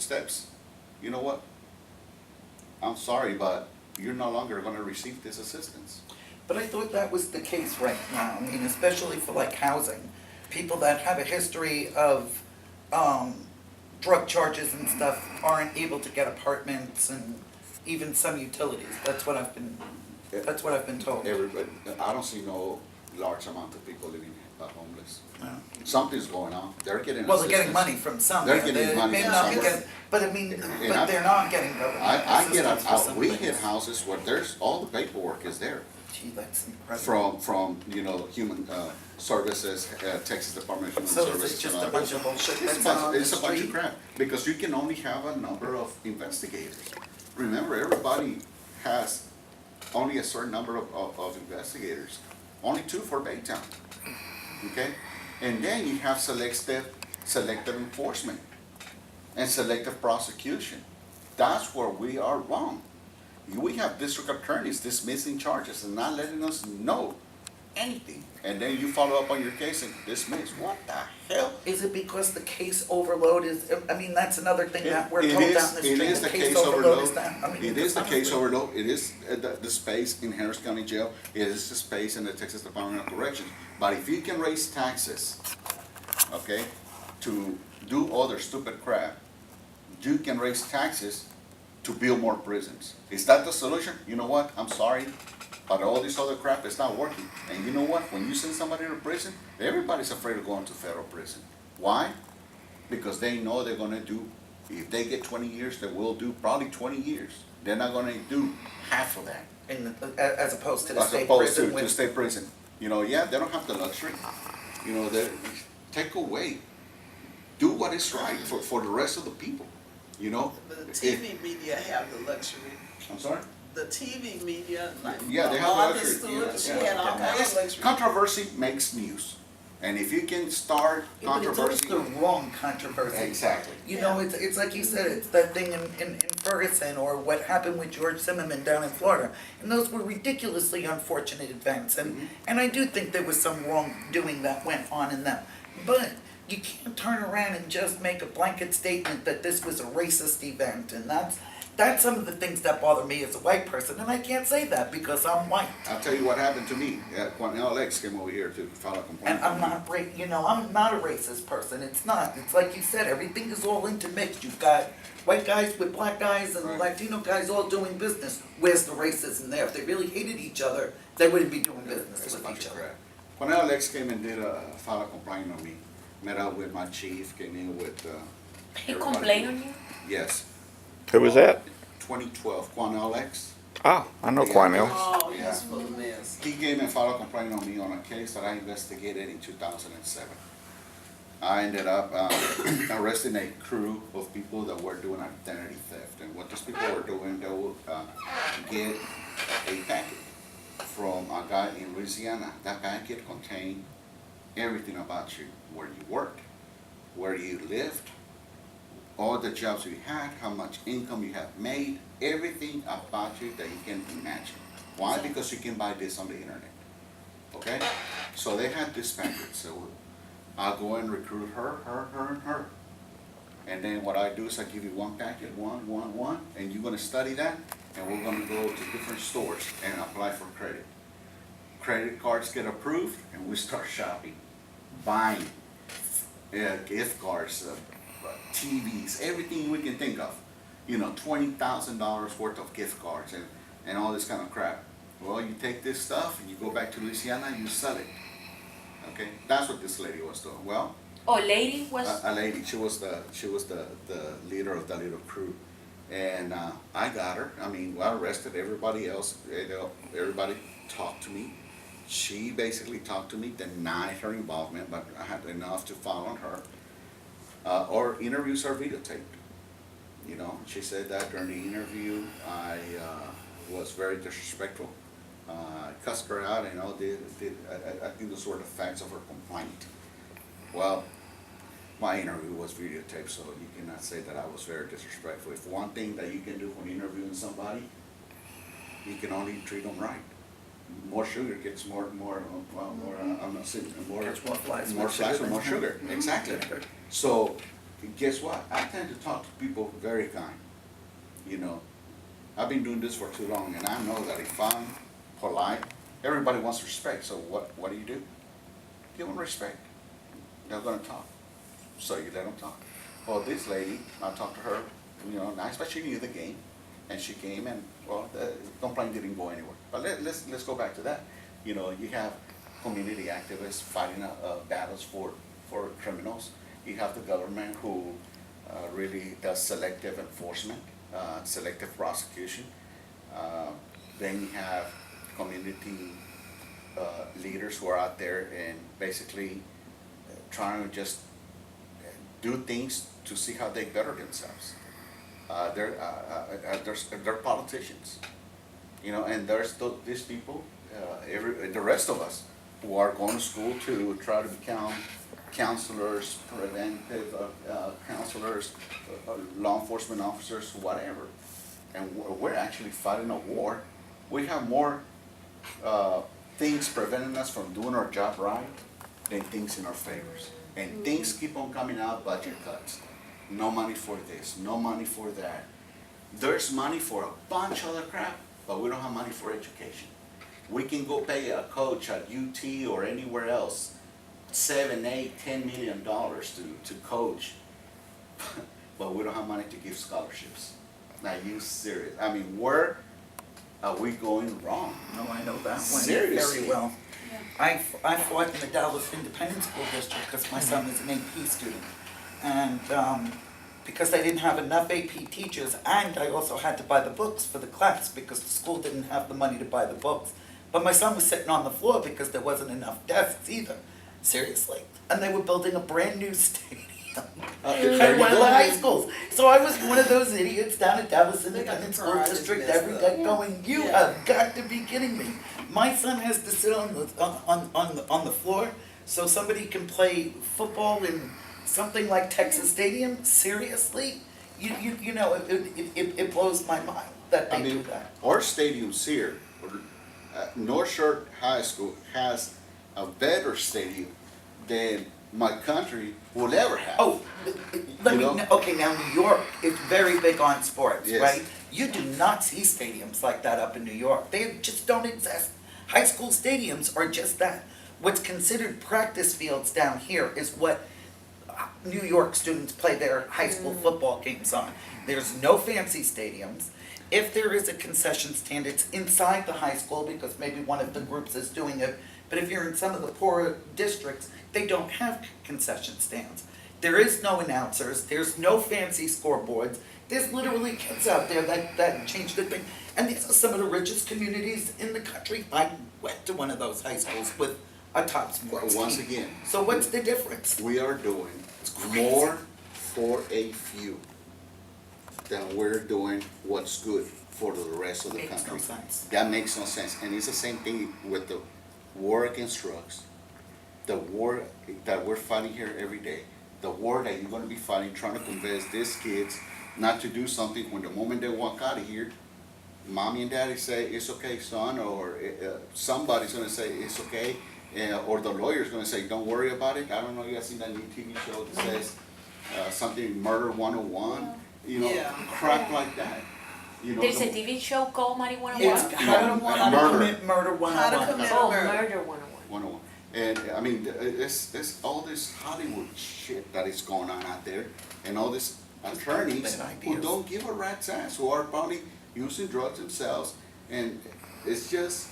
footsteps, you know what? I'm sorry, but you're no longer gonna receive this assistance. But I thought that was the case right now, I mean, especially for like housing. People that have a history of, drug charges and stuff aren't able to get apartments and even some utilities. That's what I've been told. Everybody, I don't see no large amount of people living homeless. No. Something's going on. They're getting Well, they're getting assistance. money from somewhere. They're getting money may from not be somewhere. getting- But I mean, And but they're not getting government I get assistance for some we things. hit houses where there's, all the paperwork is there. Gee, that's incredible. From, human, services, Texas Department of Human So Services. it's just and a all bunch that. of bullshit It's that's on the it's a bunch of street? crap, because you can only have a number of investigators. Remember, everybody has only a certain number of investigators, only 2 for Baytown, okay? And then you have selective enforcement and selective prosecution. That's where we are wrong. We have district attorneys dismissing charges and not letting us know anything. And then you follow up on your case and dismiss. What the hell? Is it because the case overload is, I mean, that's another thing that we're It told is- down the street. It is the case overload overload. is that. I mean, It is the case honestly. overload. It is the space in Harris County Jail. It is the space in the Texas Department of Corrections. But if you can raise taxes, okay, to do other stupid crap, you can raise taxes to build more prisons. Is that the solution? You know what? I'm sorry, but all this other crap is not working. And you know what? When you send somebody to prison, everybody's afraid of going to federal prison. Why? Because they know they're gonna do, if they get 20 years, they will do probably 20 years. They're not gonna do half of that. As opposed to the As state opposed prison to with. state prison. Yeah, they don't have the luxury. They take away. Do what is right for the rest of the people, The TV media have the luxury. I'm sorry? The TV media, like Yeah, they have Martha luxury. Stewart, she Yeah. had all kinds of luxury. Controversy makes news. And if you can start Yeah, but it's always controversy. the wrong controversy. Exactly. You know, it's like you said, it's that thing in Ferguson or what happened with George Zimmerman down in Florida. And those were ridiculously unfortunate events. And I do think there was some wrongdoing that went on in them. But you can't turn around and just make a blanket statement that this was a racist event. And that's some of the things that bother me as a white person. And I can't say that because I'm white. I'll tell you what happened to me. When LX came over here to file a complaint. And I'm not I'm not a racist person. It's not. It's like you said, everything is all intermixed. You've got white guys with black guys and Right. Latino guys all doing business. Where's the racism there? If they really hated each other, they wouldn't be doing business It's a with bunch each of other. crap. When LX came and did file a complaint on me, met up with my chief, came in with. He everybody. complained on you? Yes. Who was that? 2012, Juan LX. Oh, I know Quanell. Oh, Yeah. he's full of mess. He came and filed a complaint on me on a case that I investigated in 2007. I ended up arresting a crew of people that were doing identity theft. And what these people were doing, they would get a packet from a guy in Louisiana. That packet contained everything about you, where you worked, where you lived, all the jobs you had, how much income you have made, everything about you that you can imagine. Why? Because you can buy this on the internet. Okay? So they had this packet. So I'll go and recruit her, and her. And then what I do is I give you one packet, one, and you're gonna study that, and we're gonna go to different stores and apply for credit. Credit cards get approved, and we start shopping, buying gift cards, TVs, everything we can think of. $20,000 worth of gift cards and all this kind of crap. Well, you take this stuff and you go back to Louisiana and you sell it. Okay, that's what this lady was doing. Well, Oh, lady was. a lady. She was the leader of the little crew, and I got her. I mean, I arrested everybody else. Everybody talked to me. She basically talked to me, denied her involvement, but I had enough to file on her. Or interviews are videotaped. She said that during the interview I was very disrespectful. I cussed her out and I think those were the facts of her complaint. Well, my interview was videotaped, so you cannot say that I was very disrespectful. If one thing that you can do when interviewing somebody, you can only treat them right. More sugar gets more, I'm not saying more. Gets more flies More with flies sugar with more than- sugar, exactly. So, guess what? I tend to talk to people very kind, you know. I've been doing this for too long, and I know that if I'm polite, everybody wants respect, so what do? Give them respect. They're gonna talk, so you let them talk. Well, this lady, I talked to her, you know, nice, but she knew the game, and she came and, well, the complaint didn't go anywhere. But let's go back to that. You know, you have community activists fighting battles for criminals. You have the government who really does selective enforcement, selective prosecution. Then you have community leaders who are out there and basically trying to just do things to see how they better themselves. They're politicians, you know, and there's these people, the rest of us who are going to school to try to become counselors, preventive counselors, law enforcement officers, whatever. And we're actually fighting a war. We have more things preventing us from doing our job right than things in our favors. And things keep on coming out, budget cuts. No money for this, no money for that. There's money for a bunch of other crap, but we don't have money for education. We can go pay a coach at UT or anywhere else $7, $8, $10 million to coach, but we don't have money to give scholarships. Now, you serious? I mean, where are we going wrong? No, I know that one Seriously. very well. I fought in the Dallas Independent School District because my son is an AP student. And because I didn't have enough AP teachers, and I also had to buy the books for the class because the school didn't have the money to buy the books. But my son was sitting on the floor because there wasn't enough desks either. Seriously. And they were building a brand new stadium There at you one of go. the high schools. So I was one of those idiots down at Dallas They got the Independent School garages District messed every up. day going, you Yeah. have got to be kidding me. My son has to sit on the floor so somebody can play football in something like Texas Stadium? Seriously? You know, it blows my mind that I they do mean, that. our stadiums here, North Shore High School has a better stadium than my country will ever have. Oh, let You me, know? okay, now New York is very big on sports, Yes. right? You do not see stadiums like that up in New York. They just don't exist. High school stadiums are just that. What's considered practice fields down here is what New York students play their high school football games on. There's no fancy stadiums. If there is a concession stand, it's inside the high school because maybe one of the groups is doing it. But if you're in some of the poorer districts, they don't have concession stands. There is no announcers, there's no fancy scoreboards. There's literally kids out there that change the thing. And these are some of the richest communities in the country. I went to one of those high schools with a top sports Once team. again, So what's the difference? we are doing crazy. more for a few than we're doing what's good for the rest of the Makes no country. sense. That makes no sense. And it's the same thing with the war against drugs, the war that we're fighting here every day, the war that you're gonna be fighting, trying to convince these kids not to do something when the moment they walk out of here, mommy and daddy say, it's okay, son, or somebody's gonna say, it's okay, or the lawyer's gonna say, don't worry about it. I don't know, you guys seen that new TV show that says something, Murder 101, you know, Yeah. crap like that. You know, There's the- a TV show called Marijuana It's One. how to Murder. commit murder 101. How to commit Oh, murder. Murder 101. 101. And I mean, it's all this Hollywood shit that is going on out there, and all these attorneys bad who ideas. don't give a rat's ass, who are probably using drugs themselves, and it's just,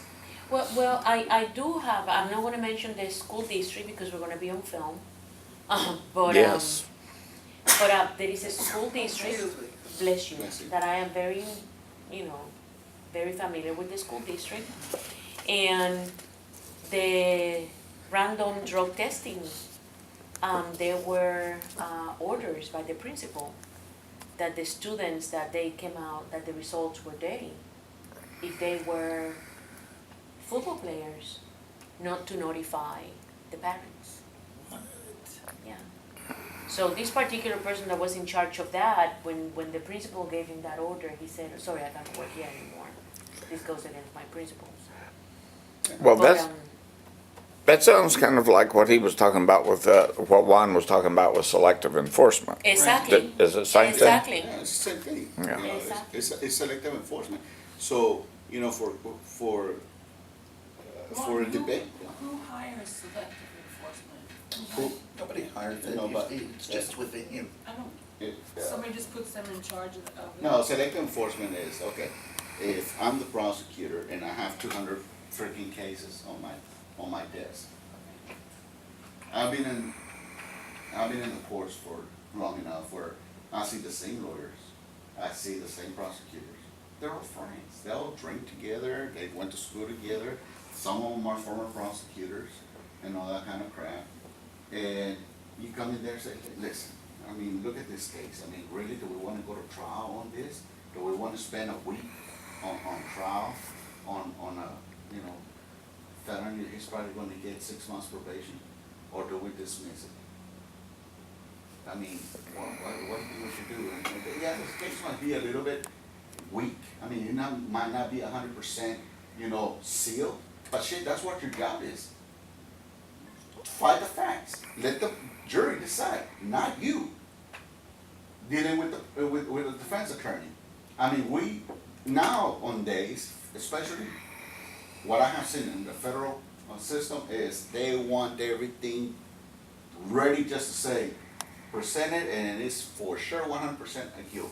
Well, I do have, I'm not gonna mention the school district because we're gonna be on film. But, Yes. there is a school district, Excuse me. bless you, Bless you. that I am very, very familiar with the school district. And the random drug testing, there were orders by the principal that the students, that they came out, that the results were dirty. If they were football players, not to notify the parents. Yeah. So this particular person that was in charge of that, when the principal gave him that order, he said, sorry, I can't work here anymore. This goes against my principles. Well, But, That sounds kind of like what he was talking about with, what Juan was talking about with selective enforcement. Exactly. Is it the same thing? Exactly. Yeah, it's the same thing. Yeah. You know, Exactly. it's selective enforcement. So, you know, for a debate. Who hires selective enforcement? Who- Nobody hires it, No, but- it's just within you. I don't, it, somebody just puts them in charge of it. No, selective enforcement is, okay, if I'm the prosecutor and I have 200 freaking cases on my desk. I've been in the courts for long enough where I see the same lawyers, I see the same prosecutors. They're all friends, they all drink together, they went to school together, some of them are former prosecutors and all that kind of crap. And you come in there and say, listen, I mean, look at this case. I mean, really, do we want to go to trial on this? Do we want to spend a week on trial on a, you know, felony? He's probably going to get 6 months probation, or do we dismiss it? I mean, what do you should do? And, yeah, this case might be a little bit weak. I mean, it might not be 100%, you know, sealed, but shit, that's what your job is. Fight the facts. Let the jury decide, not you. Dealing with the defense attorney. I mean, we now on days, especially what I have seen in the federal system is they want everything ready just to say present it, and it is for sure 100% a guilt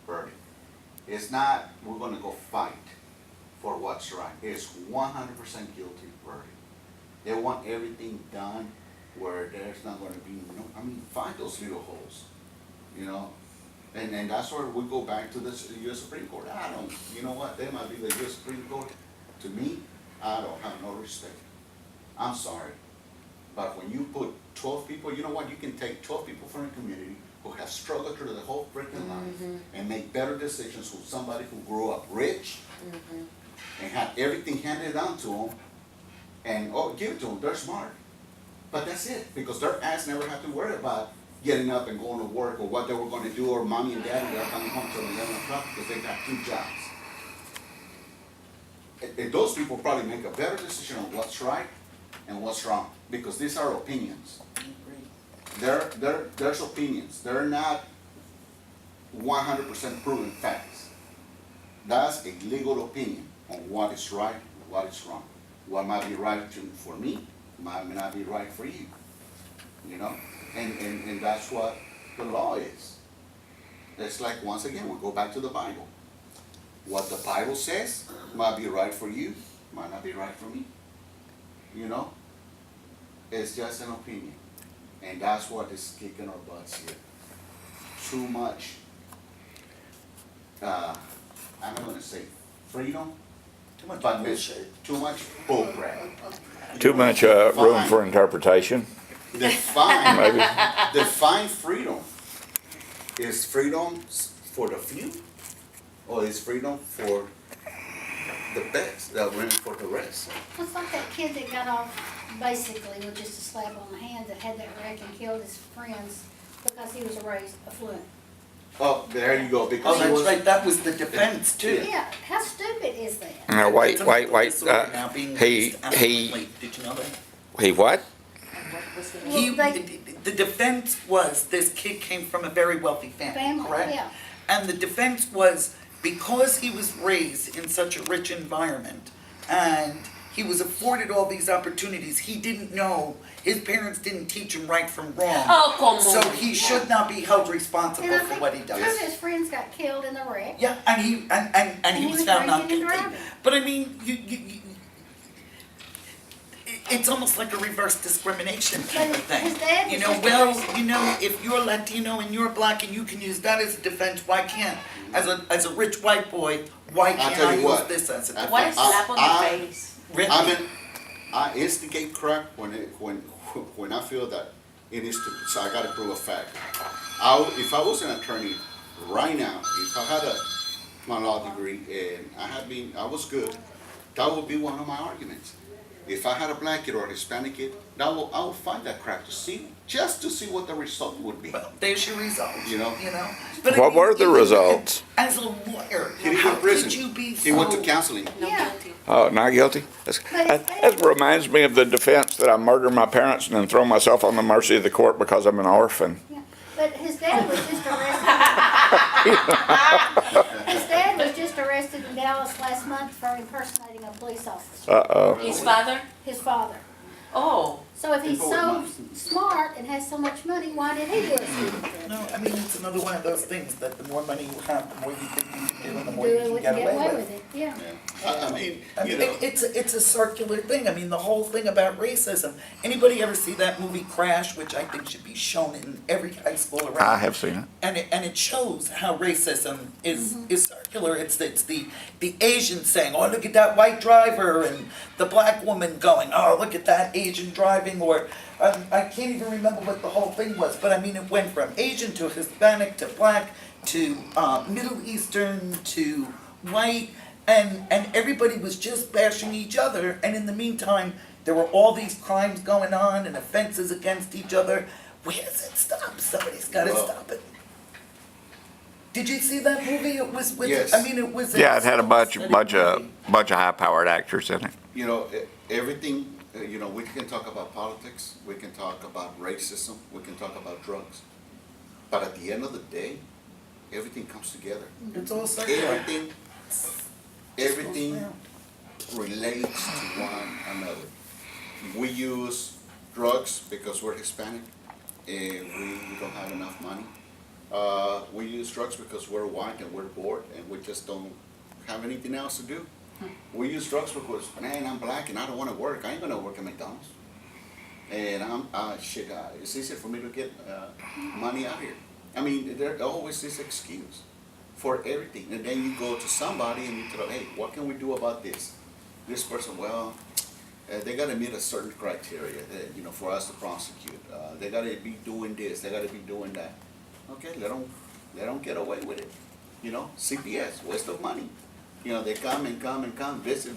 verdict. It's not we're going to go fight for what's right. It's 100% guilty verdict. They want everything done where there's not going to be no, I mean, find those little holes, you know? And that's where we go back to the U.S. Supreme Court. I don't, you know what, they might be the U.S. Supreme Court. To me, I don't have no respect. I'm sorry. But when you put 12 people, you know what, you can take 12 people from a community who have struggled through the whole freaking life and make better decisions with somebody who grew up rich and had everything handed down to them. And, oh, give it to them, they're smart. But that's it, because their ass never had to worry about getting up and going to work or what they were going to do, or mommy and daddy were coming home till 11 o'clock because they got 2 jobs. And those people probably make a better decision on what's right and what's wrong, because these are opinions. There's opinions. They're not 100% proven facts. That's a legal opinion on what is right and what is wrong. What might be right for me might not be right for you, you know? And that's what the law is. It's like, once again, we go back to the Bible. What the Bible says might be right for you, might not be right for me, you know? It's just an opinion. And that's what is kicking our butts here. Too much, I'm not gonna say freedom, Too much but bullshit. too much bullcrap. Too much room for interpretation, Define, maybe. define freedom. Is freedom for the few, or is freedom for the best, for the rest? It's like that kid that got off basically with just a slap on the hand that had that wreck and killed his friends because he was raised affluent. Oh, there you go, Oh, because he that's was. right, that was the defense too. Yeah, how stupid is that? Now, wait, It's a wait, mental wait, disorder now being he, used absolutely. Did you know that? he what? He, Well, they- the defense was this kid came from a very wealthy family, correct? Yeah. And the defense was because he was raised in such a rich environment and he was afforded all these opportunities, he didn't know, his parents didn't teach him right from wrong. Oh, come So on. he should not be held responsible And I for think what he two does. of his friends got killed in the wreck. Yeah, and he was found not drinking and guilty. driving. But I mean, it's almost like a reverse discrimination type of But thing. his dad You was know, just well, crazy. you know, if you're Latino and you're black and you can use that as a defense, why can't? As a rich white boy, why I'll can't tell I you use what. this as a defense? What a slap on the face. Really? I instigate crap when I feel that it is to, so I gotta prove a fact. If I was an attorney right now, if I had my law degree and I was good, that would be one of my arguments. If I had a black kid or a Hispanic kid, I will find that crap just to see what the result would be. Well, there's your result. You know? But I What mean, were the you know, results? As a lawyer, He didn't how go to prison. could you be He went to so- counseling. No Yeah. guilty. Oh, not guilty? That reminds me of the defense that I murdered my parents and then throw myself on the mercy of the court because I'm an orphan. Yeah. But his dad was just arrested. His dad was just arrested in Dallas last month for impersonating a police officer, Uh-oh. His father? his father. Oh, So if he's People with so money. smart and has so much money, why did he do a stupid thing? No, I mean, it's another one of those things that the more money you have, the more you think you can do and the more Do you it, can we get can get away away with. with it, yeah. Yeah. I mean, I you mean, know, it's a circular thing. I mean, the whole thing about racism. Anybody ever see that movie Crash, which I think should be shown in every high school around? I have seen it. And it shows how racism is circular. It's the Asian saying, "Oh, look at that white driver," and the black woman going, "Oh, look at that Asian driving," or I can't even remember what the whole thing was, but I mean, it went from Asian to Hispanic to black to Middle Eastern to white, and everybody was just bashing each other, and in the meantime, there were all these crimes going on and offenses against each other. Where does it stop? Somebody's gotta Well- stop it. Did you see that movie? It was with, Yes. I mean, it was. Yeah, it had a bunch movie. of high-powered actors in it. you know, everything, you know, we can talk about politics, we can talk about racism, we can talk about drugs. But at the end of the day, everything comes together. It's all circular. Everything relates to one another. We use drugs because we're Hispanic and we don't have enough money. We use drugs because we're white and we're bored and we just don't have anything else to do. We use drugs because, man, I'm black and I don't want to work. I ain't gonna work at McDonald's. And it's easier for me to get money out here. I mean, there's always this excuse for everything. And then you go to somebody and you tell them, hey, what can we do about this? This person, well, they gotta meet a certain criteria that, you know, for us to prosecute. They gotta be doing this, they gotta be doing that. Okay, let them get away with it. You know, CPS, waste of money. You know, they come and come and come, visit.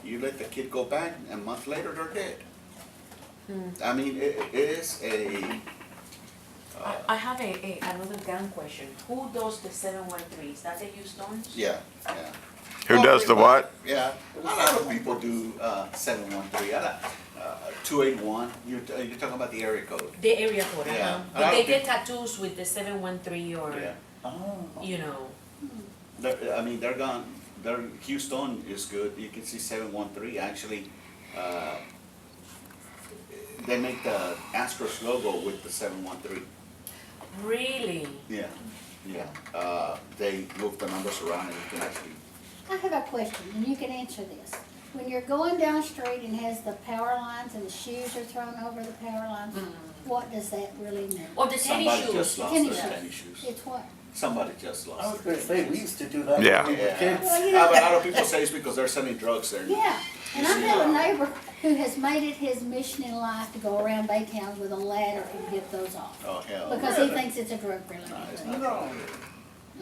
You let the kid go back, and a month later, they're dead. I mean, it is a, I have another gun question. Who does the 713? Is that the Houstons? yeah. Who does the what? Yeah, a lot of people do 713, 281, you're talking about the area code. The area code, Yeah. uh-huh. But they get tattoos with the 713 or, Yeah. Oh. you know. I mean, they're gone, Houston is good, you can see 713, actually, they make the Astros logo with the 713. Really? Yeah, they move the numbers around and you can actually, I have a question, and you can answer this. When you're going down the street and has the power lines and the shoes are thrown over the power lines, what does that really mean? Or the tennis somebody shoes? just lost Tennis their shoes. tennis shoes. It's what? Somebody just I lost was their gonna say, we used to do that Yeah. when we were Yeah. kids. Well, you But know, a lot of people say it's because they're selling drugs there. yeah, and I have a neighbor who has made it his mission in life to go around Baytown with a ladder and get those off. Oh, hell. Because he thinks it's a drug related No, it's thing. not.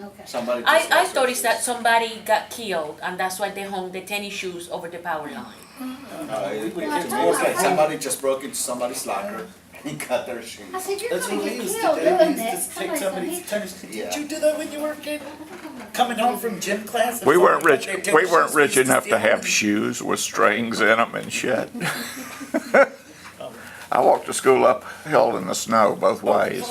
Okay. Somebody just I lost their thought it's that shoes. somebody got killed and that's why they hung the tennis shoes over the power line. It's more like somebody just broke into somebody's locker and got their shoes. I said, you're That's gonna what we get used to killed do. doing We used that. to take Somebody's gonna somebody's hit tennis. Did Yeah. you do that when you were a kid? Coming home from gym class? and We weren't somebody rich, got their we tennis weren't shoes, we rich used enough to steal have them. shoes with strings in them and shit. I walked to school uphill in the snow both ways.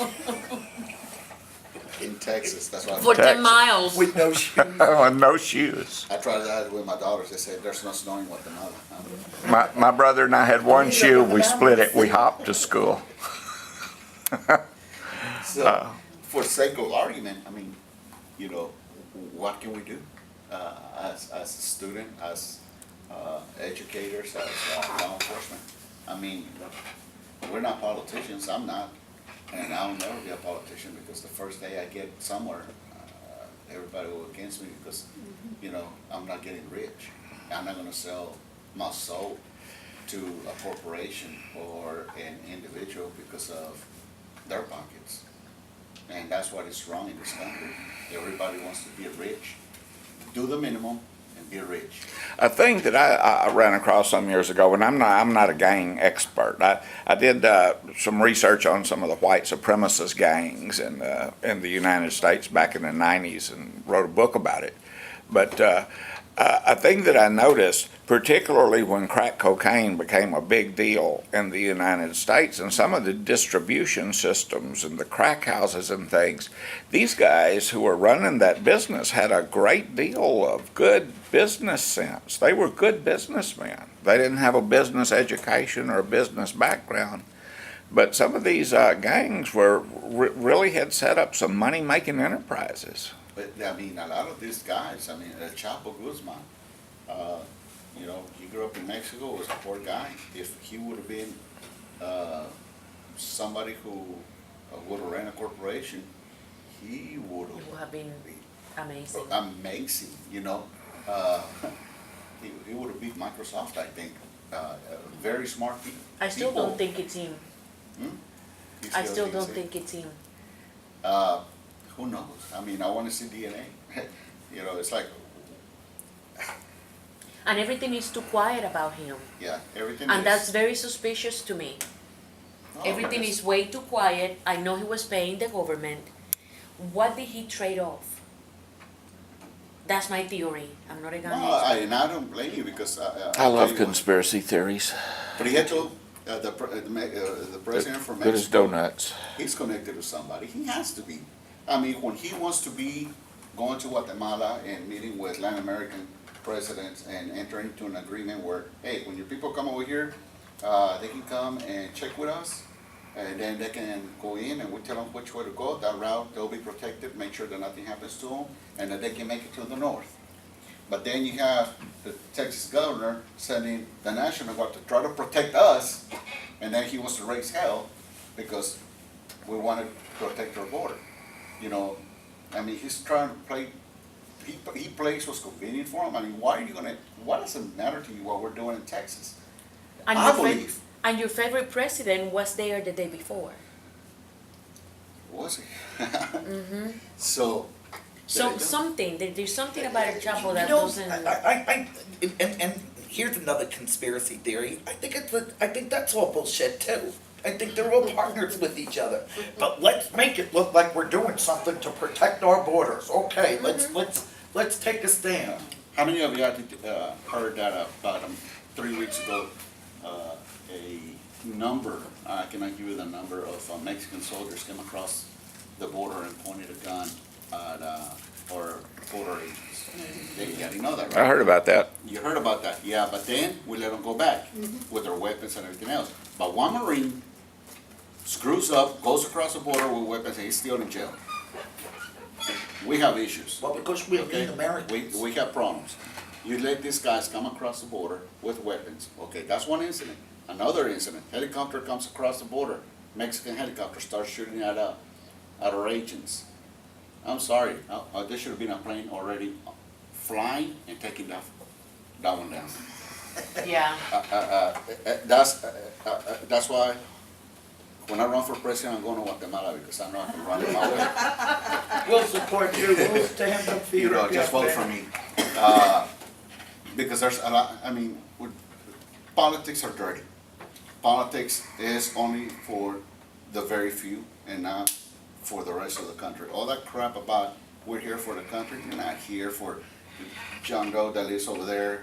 In Texas, that's why. For 10 Texas. miles. With no shoes. And no shoes. I tried that with my daughters. They said there's no snowing with another. My brother and I had one shoe, we split it, we hopped to school. So, for sake of argument, I mean, you know, what can we do as a student, as educators, as law enforcement? I mean, we're not politicians. I'm not, and I'll never be a politician because the first day I get somewhere, everybody will against me because, you know, I'm not getting rich. I'm not going to sell my soul to a corporation or an individual because of their pockets. And that's what is wrong in this country. Everybody wants to be rich, do the minimum, and be rich. A thing that I ran across some years ago, and I'm not a gang expert. I did some research on some of the white supremacist gangs in the United States back in the 90s and wrote a book about it. But A thing that I noticed, particularly when crack cocaine became a big deal in the United States and some of the distribution systems and the crack houses and things, these guys who were running that business had a great deal of good business sense. They were good businessmen. They didn't have a business education or a business background. But some of these gangs really had set up some money-making enterprises. But, I mean, a lot of these guys, I mean, Chapo Guzman, you know, he grew up in Mexico, was a poor guy. If he would have been somebody who would have ran a corporation, he would It would have been amazing. amazing, you know. He would have beat Microsoft, I think. Very smart people. I still don't think it's him. He I still thinks don't it. think it's him. Who knows? I mean, I want to see DNA. You know, it's like, And everything is too quiet about him. yeah, everything And is. that's very suspicious to me. No, Everything that's- is way too quiet. I know he was paying the government. What did he trade off? That's my theory. I'm not a No, gun and I don't blame you because. I love conspiracy theories. Prieto, the president from Good as Mexico, donuts. he's connected to somebody. He has to be. I mean, when he wants to be going to Guatemala and meeting with Latin American presidents and entering into an agreement where, hey, when your people come over here, they can come and check with us, and then they can go in and we tell them which way to go. That route, they'll be protected, make sure that nothing happens to them, and that they can make it to the north. But then you have the Texas governor sending the National Guard to try to protect us, and then he wants to raise hell because we want to protect our border. You know, I mean, he's trying to play, he plays what's convenient for him. I mean, why does it matter to you what we're doing in Texas? And I your fa- believe. And your favorite president was there the day before. Was he? Mm-hmm. So. So there's something about a Chapo that You know, doesn't. and here's another conspiracy theory. I think that's all bullshit too. I think they're all partners with each other. But let's make it look like we're doing something to protect our borders. Okay, let's take a stand. How many of you heard that about 3 weeks ago? A number, I cannot give you the number of Mexican soldiers came across the border and pointed a gun at our border agents. You already know that, I right? heard about that. You heard about that, yeah, but then we let them go back with their weapons and everything else. But one Marine screws up, goes across the border with weapons, and he's still in jail. We have issues. Well, because we're Okay, being Americans. we have problems. You let these guys come across the border with weapons. Okay, that's one incident. Another incident, helicopter comes across the border. Mexican helicopter starts shooting at our agents. I'm sorry, there should have been a plane already flying and taking that one down. Yeah. That's why when I run for president, I'm going to Guatemala because I know I can run it my way. We'll support you. We'll stand up for you. You know, just vote for me. Because there's a lot, I mean, politics are dirty. Politics is only for the very few and not for the rest of the country. All that crap about we're here for the country, you're not here for John Doe that lives over there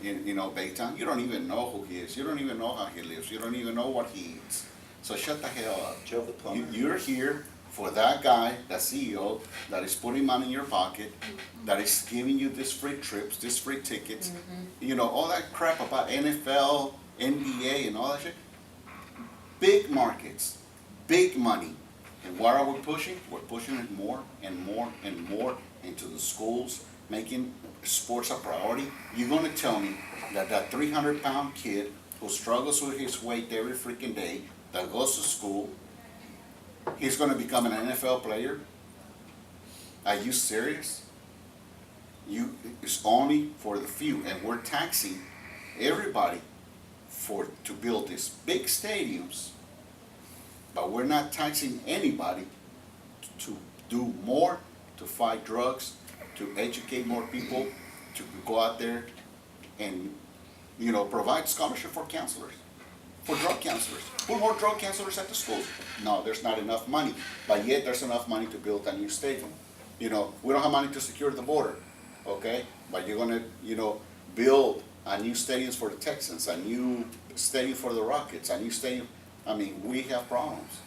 in Baytown. You don't even know who he is. You don't even know how he lives. You don't even know what he eats. So shut the hell up. Joe the plumber. You're here for that guy, that CEO, that is putting money in your pocket, that is giving you these free trips, these free tickets, you know, all that crap about NFL, NBA, and all that shit. Big markets, big money. And what are we pushing? We're pushing it more and more and more into the schools, making sports a priority. You're gonna tell me that 300-pound kid who struggles with his weight every freaking day, that goes to school, he's gonna become an NFL player? Are you serious? It's only for the few, and we're taxing everybody to build these big stadiums, but we're not taxing anybody to do more, to fight drugs, to educate more people, to go out there and, you know, provide scholarship for counselors, for drug counselors. Put more drug counselors at the schools. No, there's not enough money, but yet there's enough money to build a new stadium. You know, we don't have money to secure the border. okay? But you're gonna, build a new stadiums for the Texans, a new stadium for the Rockets, a new stadium. I mean, we have problems.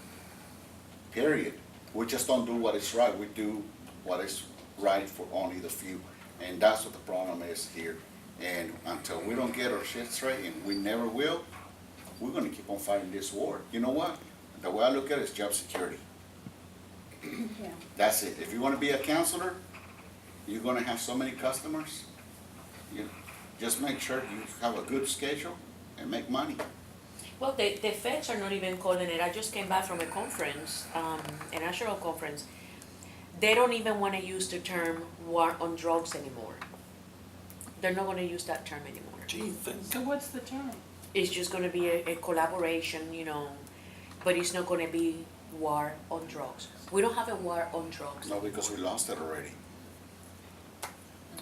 Period. We just don't do what is right. We do what is right for only the few. And that's what the problem is here. And until we don't get our shit straight, and we never will, we're gonna keep on fighting this war. You know what? The way I look at it is job security. Yeah. That's it. If you wanna be a counselor, you're gonna have so many customers. Just make sure you have a good schedule and make money. Well, the feds are not even calling it. I just came back from a conference, a national conference. They don't even wanna use the term war on drugs anymore. They're not gonna use that term anymore. Jesus. So what's the term? It's just gonna be a collaboration, but it's not gonna be war on drugs. We don't have a war on drugs. No, because we lost it already.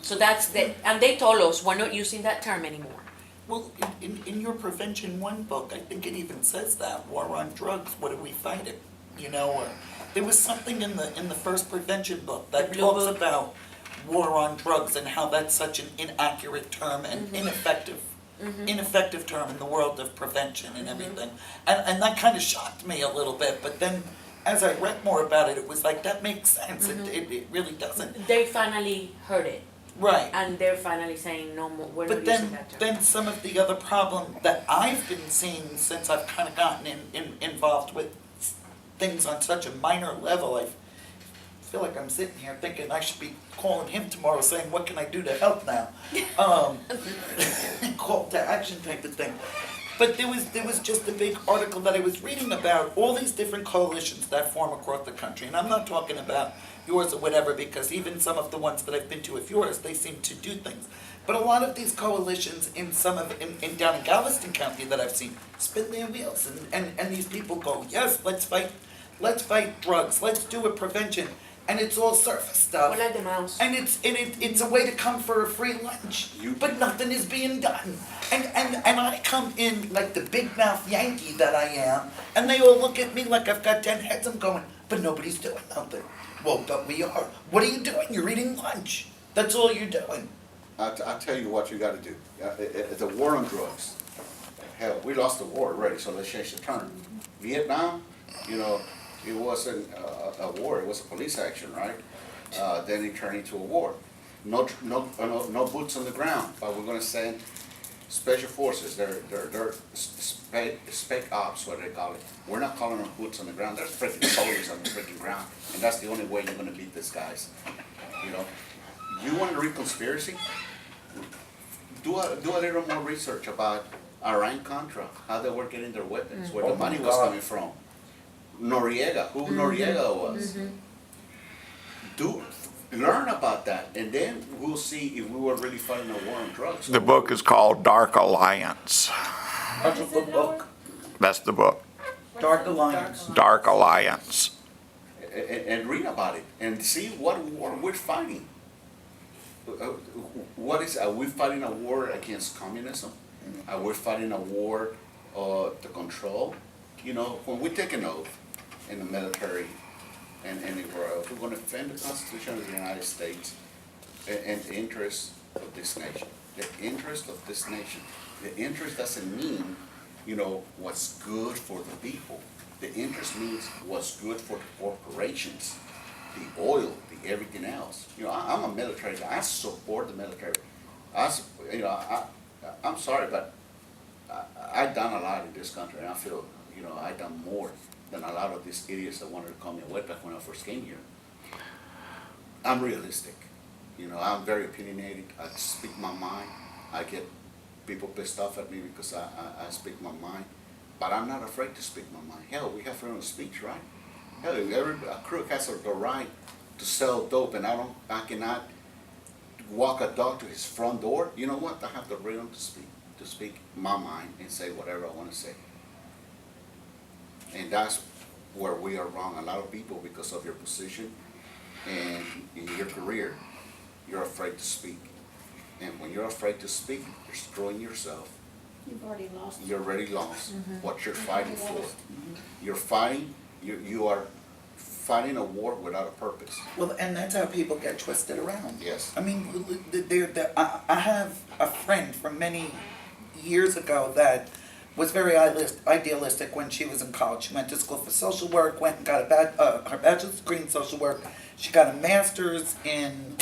So and they told us, we're not using that term anymore. Well, in your Prevention One book, I think it even says that, war on drugs, what do we fight it? Or there was something in the first prevention book that The blue talks book. about war on drugs and how that's such an inaccurate term and ineffective term in the world of prevention and everything. And that kind of shocked me a little bit, but then as I read more about it, it was like, that makes sense, it really doesn't. They finally heard it, Right. and they're finally saying, no more, we're not But using then, that term. then some of the other problem that I've been seeing since I've kind of gotten involved with things on such a minor level, I feel like I'm sitting here thinking I should be calling him tomorrow saying, what can I do to help now? Call to action type of thing. But there was just a big article that I was reading about all these different coalitions that form across the country. And I'm not talking about yours or whatever, because even some of the ones that I've been to of yours, they seem to do things. But a lot of these coalitions in down in Galveston County that I've seen spin their wheels and these people go, yes, let's fight drugs, let's do a prevention. And it's all surface stuff. We're like the mouse. And it's a way to come for a free lunch, but nothing is being done. And I come in like the big mouth Yankee that I am, and they all look at me like I've got 10 heads. I'm going, but nobody's doing nothing. Well, but we are. What are you doing? You're eating lunch. That's all you're doing. I'll tell you what you gotta do. The war on drugs. Hell, we lost the war already, so let's change the term. Vietnam, it wasn't a war, it was a police action, right? Then it turned into a war. No boots on the ground, but we're gonna send special forces. They're spec ops, what they call it. We're not calling them boots on the ground. There's freaking soldiers on the freaking ground, and that's the only way you're gonna beat these guys. You want to read conspiracy? Do a little more research about Iran-Contra, how they were getting their weapons, where the money was coming from. Noriega, who Noriega was. Learn about that, and then we'll see if we were really fighting a war on drugs. The book is called Dark Alliance. That's a good book. That's the book, Dark Alliance. Dark Alliance. And read about it and see what war we're fighting. Are we fighting a war against communism? Are we fighting a war to control? When we take an oath in the military and anywhere else, we're going to defend the Constitution of the United States and the interests of this nation. The interest of this nation. The interest doesn't mean, what's good for the people. The interest means what's good for the corporations, the oil, the everything else. I'm a military guy. I support the military. I'm sorry, but I've done a lot in this country, and I feel, I've done more than a lot of these idiots that wanted to call me a wetback when I first came here. I'm realistic. I'm very opinionated. I speak my mind. I get people pissed off at me because I speak my mind. But I'm not afraid to speak my mind. Hell, we have freedom of speech, right? Hell, a crook has the right to sell dope, and I cannot walk a dog to his front door. You know what? I have the freedom to speak my mind and say whatever I want to say. And that's where we are wrong. A lot of people, because of your position and in your career, you're afraid to speak. And when you're afraid to speak, you're screwing yourself. You've already lost. You're already lost what you're fighting for. You're fighting, you are fighting a war without a purpose. Well, and that's how people get twisted around. Yes. I mean, I have a friend from many years ago that was very idealistic when she was in college. She went to school for social work, went and got her bachelor's degree in social work. She got a master's in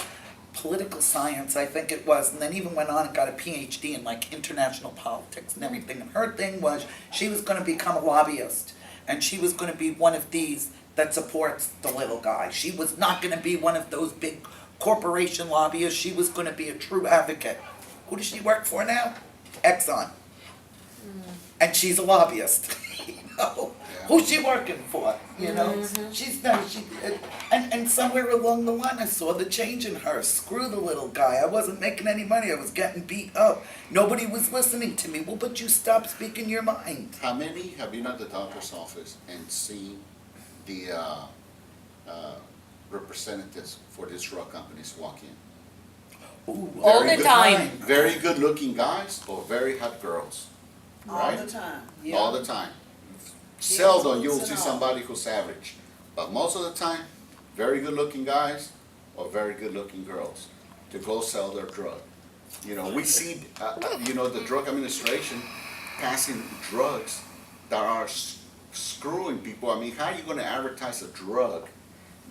political science, I think it was, and then even went on and got a PhD in like international politics and everything. And her thing was she was going to become a lobbyist, and she was going to be one of these that supports the little guy. She was not going to be one of those big corporation lobbyists. She was going to be a true advocate. Who does she work for now? Exxon. And she's a lobbyist. You know, Yeah. who's she working for? You know, she's not. And somewhere along the line, I saw the change in her. Screw the little guy. I wasn't making any money. I was getting beat up. Nobody was listening to me. Well, but you stopped speaking your mind. How many have been at the doctor's office and seen the representatives for these drug companies walk in? Ooh, All Very the good- time. Very good looking guys or very hot girls, All right? the time. All the time. Seldom you'll boots see and all. somebody who's average, but most of the time, very good looking guys or very good looking girls to go sell their drug. You know, we see, the drug administration passing drugs that are screwing people. I mean, how are you gonna advertise a drug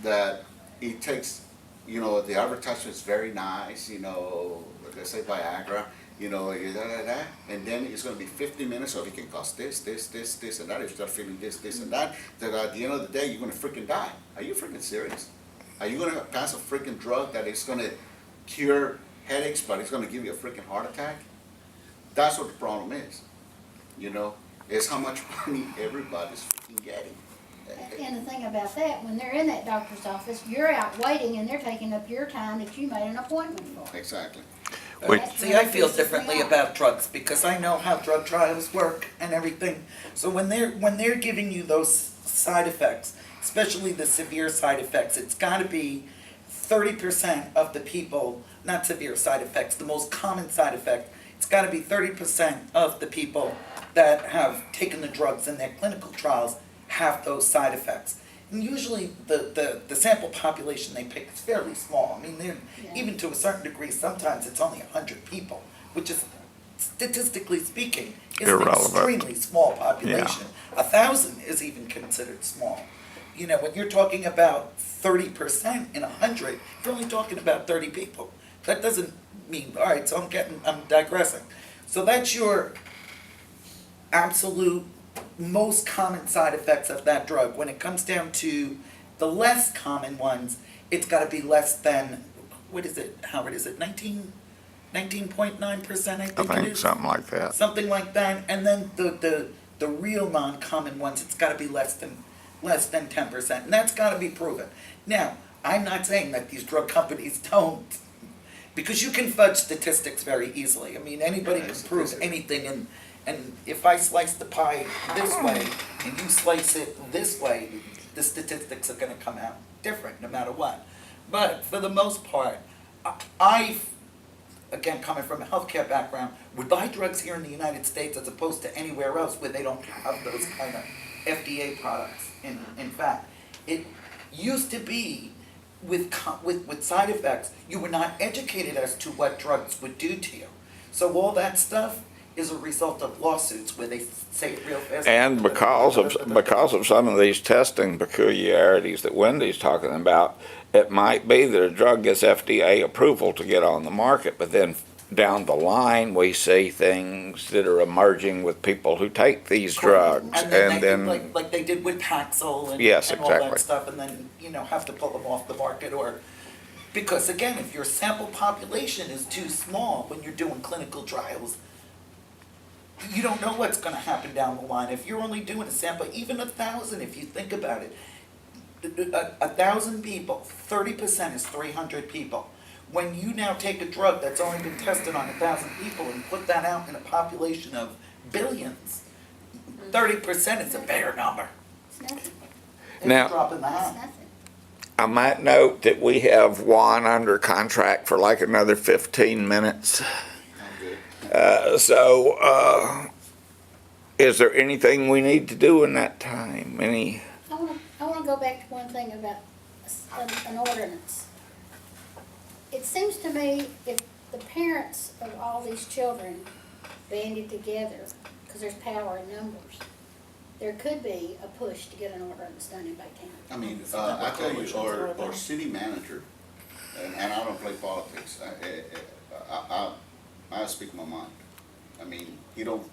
that it takes, the advertisement is very nice, like I say Viagra, and then it's gonna be 50 minutes, so it can cost this, and that, if you start feeling this, and that at the end of the day, you're gonna freaking die. Are you freaking serious? Are you gonna pass a freaking drug that is gonna cure headaches, but it's gonna give you a freaking heart attack? That's what the problem is, is how much money everybody's freaking getting. And the thing about that, when they're in that doctor's office, you're out waiting and they're taking up your time that you made an appointment for. Exactly. Wait. That's See, what I feel pisses me differently off. about drugs because I know how drug trials work and everything. So when they're giving you those side effects, especially the severe side effects, it's got to be 30% of the people, not severe side effects, the most common side effect. It's got to be 30% of the people that have taken the drugs in their clinical trials have those side effects. And usually the sample population they pick is fairly small. I mean, Yeah. even to a certain degree, sometimes it's only 100 people, which is, statistically speaking, is an Irrelevant. extremely small population. 1,000 is even considered small. When you're talking about 30% in 100, you're only talking about 30 people. That doesn't mean, all right, so I'm digressing. So that's your absolute most common side effects of that drug. When it comes down to the less common ones, it's got to be less than, what is it, Howard, is it 19.9%, I I think it think is? something like that. Something like that, and then the real non-common ones, it's gotta be less than 10%, and that's gotta be proven. Now, I'm not saying that these drug companies don't, because you can fudge statistics very easily. I mean, anybody Yeah, can it's prove statistics. anything, and if I slice the pie this way, and you slice it this way, the statistics are gonna come out different, no matter what. But for the most part, I again, coming from a healthcare background, would buy drugs here in the United States as opposed to anywhere else where they don't have those kind of FDA products. In fact, it used to be with side effects, you were not educated as to what drugs would do to you. So all that stuff is a result of lawsuits where they say it real fast. And because of some of these testing peculiarities that Wendy's talking about, it might be that a drug gets FDA approval to get on the market, but then down the line, we see things that are emerging with people who take these drugs, And then, like they did with Paxil and, Yes, and all that exactly. stuff, and then, have to pull them off the market, or, because again, if your sample population is too small when you're doing clinical trials, you don't know what's gonna happen down the line. If you're only doing a sample, even 1,000, if you think about it, 1,000 people, 30% is 300 people. When you now take a drug that's only been tested on 1,000 people and put that out in a population of billions, 30% is a bigger number. It's nothing, It's Now- a drop in the it's hat. nothing. I might note that we have Juan under contract for like another 15 minutes. I'm good. Is there anything we need to do in that time? I wanna wanna go back to one thing about an ordinance. It seems to me if the parents of all these children banded together, because there's power in numbers, there could be a push to get an ordinance done in Baytown. I mean, I tell you, our city manager, and I don't play politics, I speak my mind. I mean, he don't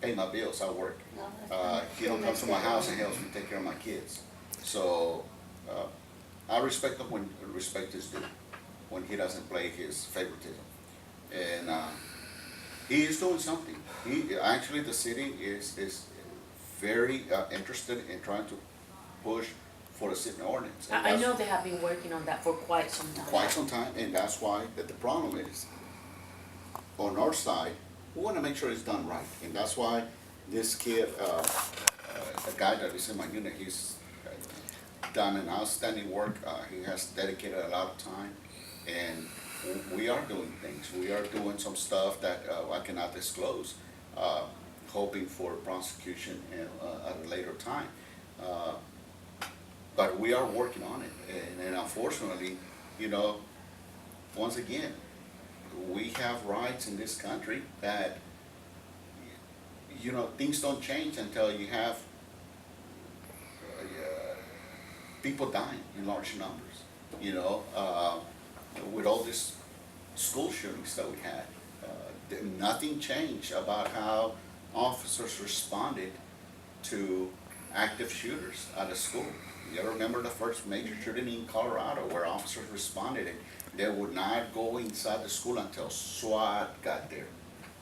pay my bills, I work. No, that's He don't come to my house and helps me take care of my kids. So, I respect him when respect is due, when he doesn't play his favoritism. And, he is doing something. Actually, the city is very interested in trying to push for a city ordinance. And I that's know they have been working on that for quite some time. quite some time, and that's why that the problem is, on our side, we wanna make sure it's done right. And that's why this kid, a guy that is in my unit, he's done an outstanding work. He has dedicated a lot of time, and we are doing things. We are doing some stuff that I cannot disclose, hoping for prosecution at a later time. But we are working on it, and unfortunately, you know, once again, we have rights in this country that, you know, things don't change until you have people dying in large numbers, you know, with all these school shootings that we had. Nothing changed about how officers responded to active shooters at a school. You ever remember the first major shooting in Colorado where officers responded and they would not go inside the school until SWAT got there?